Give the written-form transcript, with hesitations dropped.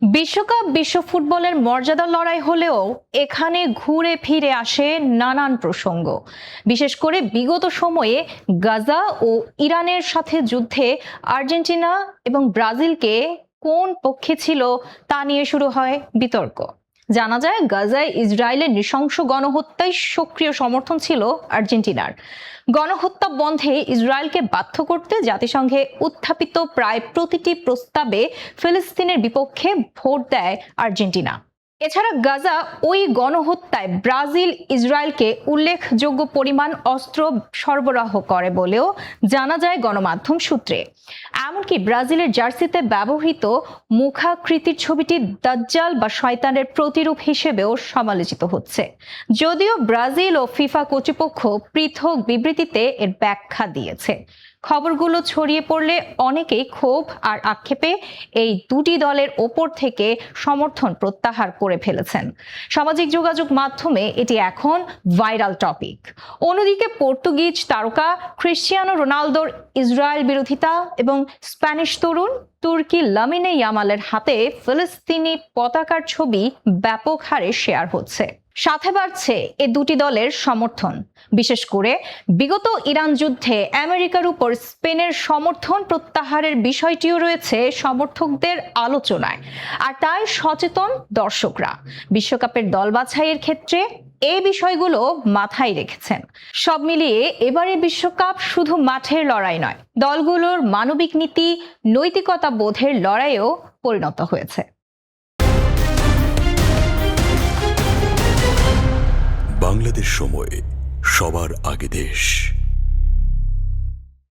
বিশ্বকাপ বিশ্ব ফুটবলের মর্যাদা লড়াই হলেও এখানে ঘুরে ফিরে আসে নানান প্রসঙ্গ। বিশেষ করে বিগত সময়ে গাজা ও ইরানের সাথে যুদ্ধে আর্জেন্টিনা এবং ব্রাজিলকে কোন পক্ষে ছিল তা নিয়ে শুরু হয় বিতর্ক। জানা যায় গাজায় ইসরায়েলের নৃশংস গণহত্যায় সক্রিয় সমর্থন ছিল আর্জেন্টিনার। গণহত্যা বন্ধে ইসরায়েলকে বাধ্য করতে জাতিসংঘে উত্থাপিত প্রায় প্রতিটি প্রস্তাবে ফিলিস্তিনের বিপক্ষে ভোট দেয় আর্জেন্টিনা। এছাড়া গাজা ওই গণহত্যায় ব্রাজিল ইসরায়েলকে উল্লেখযোগ্য পরিমাণ অস্ত্র সরবরাহ করে বলেও জানা যায় গণমাধ্যম সূত্রে। এমনকি ব্রাজিলের জার্সিতে ব্যবহৃত মুখাকৃতির ছবিটি দাজ্জাল বা শয়তানের প্রতিরূপ হিসেবেও সমালোচিত হচ্ছে। যদিও ব্রাজিল ও ফিফা কর্তৃপক্ষ পৃথক বিবৃতিতে এর ব্যাখ্যা দিয়েছে। খবরগুলো ছড়িয়ে পড়লে অনেকেই ক্ষোভ আর আক্ষেপে এই দুটি দলের ওপর থেকে সমর্থন প্রত্যাহার করে ফেলেছেন। সামাজিক যোগাযোগ মাধ্যমে এটি এখন ভাইরাল টপিক। অন্যদিকে পর্তুগিজ তারকা ক্রিশ্চিয়ানো রোনালদোর ইসরায়েল বিরোধিতা এবং স্প্যানিশ তরুণ তুর্কি লামিনে ইয়ামালের হাতে ফিলিস্তিনি পতাকার ছবি ব্যাপক হারে শেয়ার হচ্ছে। সাথে বাড়ছে এ দুটি দলের সমর্থন। বিশেষ করে বিগত ইরান যুদ্ধে আমেরিকার উপর স্পেনের সমর্থন প্রত্যাহারের বিষয়টিও রয়েছে সমর্থকদের আলোচনায়। আর তাই সচেতন দর্শকরা বিশ্বকাপের দল বাছাইয়ের ক্ষেত্রে এই বিষয়গুলো মাথায় রেখেছেন। সব মিলিয়ে এবারের বিশ্বকাপ শুধু মাঠের লড়াই নয়, দলগুলোর মানবিক নীতি, নৈতিকতা বোধের লড়াইয়েও পরিণত হয়েছে। বাংলাদেশ সময়, সবার আগে দেশ।